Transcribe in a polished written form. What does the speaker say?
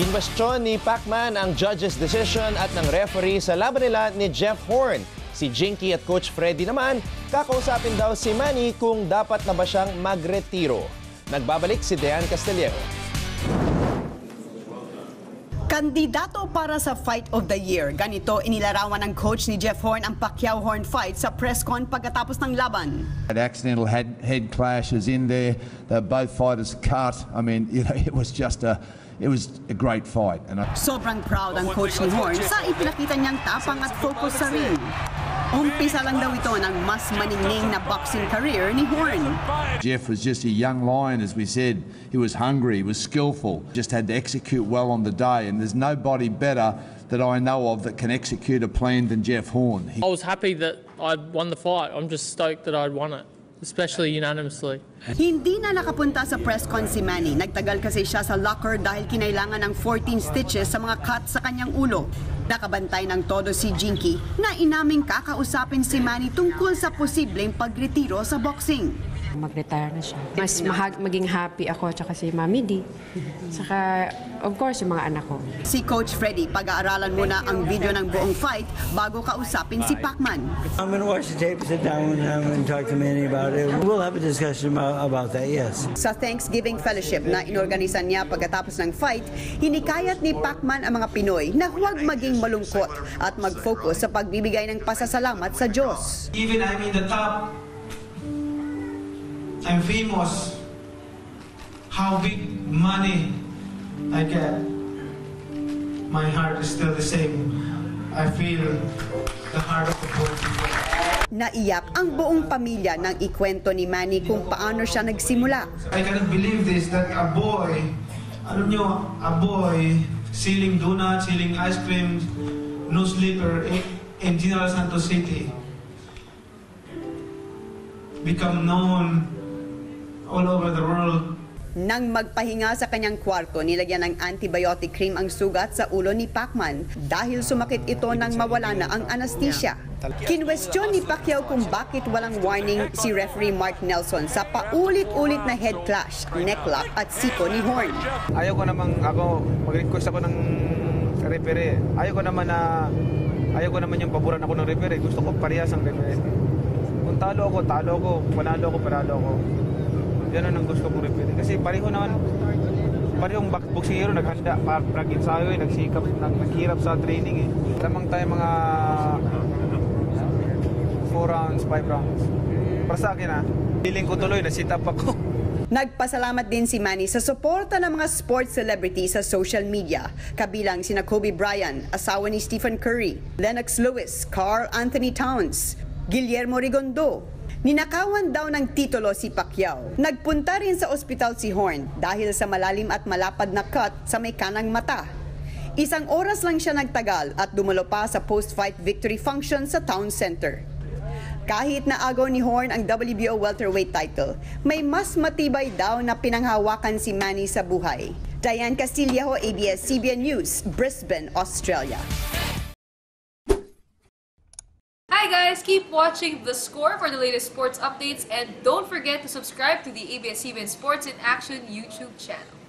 Kinwestiyon ni Pacman ang judge's decision at ng referee sa laban nila ni Jeff Horn. Si Jinky at Coach Freddy naman, kakausapin daw si Manny kung dapat na ba siyang magretiro. Nagbabalik si Dean Castillero. Kandidato para sa Fight of the Year. Ganito inilarawan ng coach ni Jeff Horn ang Pacquiao-Horn fight sa press con pagkatapos ng laban. Accidental head clashes in there. Both fighters cut. I mean, it was a great fight. And Sobrang proud ang coach ni Horn sa ipinakita niyang tapang at focus sa ring. Umpisa lang daw ito ng mas maningning na boxing career ni Horn. Jeff was just a young lion, as we said. He was hungry, he was skillful, just had to execute well on the day, and there's nobody better that I know of that can execute a plan than Jeff Horn. I was happy that I won the fight. I'm just stoked that I'd won it, especially unanimously. Hindi na nakapunta sa press con si Manny. Nagtagal kasi siya sa locker dahil kinailangan ng 14 stitches sa mga cut sa kanyang ulo. Nakabantay ng todo si Jinky na inaming kakausapin si Manny tungkol sa posibleng pagretiro sa boxing. Mag-retire na siya. Mas maging happy ako at saka si Mami D. Saka, of course, yung mga anak ko. Si Coach Freddy, pag-aaralan muna ang video ng buong fight bago kausapin si Pacman. I'm going to watch the tape, sit down and talk to Manny about it. We'll have a discussion about that, yes. Sa Thanksgiving Fellowship na inorganisan niya pagkatapos ng fight, hinikayat ni Pacman ang mga Pinoy na huwag maging malungkot at mag-focus sa pagbibigay ng pasasalamat sa Diyos. Even I'm in the top, I'm famous, how big money I get, my heart is still the same. I feel the heart of the poor people. Naiyak ang buong pamilya nang ikwento ni Manny kung paano siya nagsimula. I cannot believe this, that a boy, alam nyo, a boy selling donuts, selling ice cream, no sleeper in General Santos City become known all over the world. Nang magpahinga sa kanyang kwarto, nilagyan ng antibiotic cream ang sugat sa ulo ni Pacman dahil sumakit ito nang mawala na ang anesthesia. Kinwestiyon ni Pacquiao kung bakit walang warning si referee Mark Nelson sa paulit-ulit na head clash, necklock at siko ni Horn. Ayaw ko mag-request ako ng referee. Ayaw ko naman yung paboran ako ng referee. Gusto ko parehas ang referee. Kung talo ako, panalo ako, panalo ako. Yan ang gusto kong referee. Kasi parehong boksingero naghanda para ensayo, nagsikap, naghirap sa training eh. Lamang tayo mga 4 rounds, 5 rounds. Para sa akin feeling ko tuloy na sit up ako. Nagpasalamat din si Manny sa suporta ng mga sports celebrities sa social media, kabilang sina Kobe Bryant, asawa ni Stephen Curry, Lennox Lewis, Karl Anthony Towns, Guillermo Rigondo. Ninakawan daw ng titulo si Pacquiao. Nagpunta rin sa ospital si Horn dahil sa malalim at malapad na cut sa may kanang mata. 1 oras lang siya nagtagal at dumalo pa sa post-fight victory function sa Town Center. Kahit na agaw ni Horn ang WBO welterweight title, may mas matibay daw na pinanghawakan si Manny sa buhay. Diane Castillero, ABS-CBN News, Brisbane, Australia. Hi guys, keep watching The Score for the latest sports updates and don't forget to subscribe to the ABS-CBN Sports in Action YouTube channel.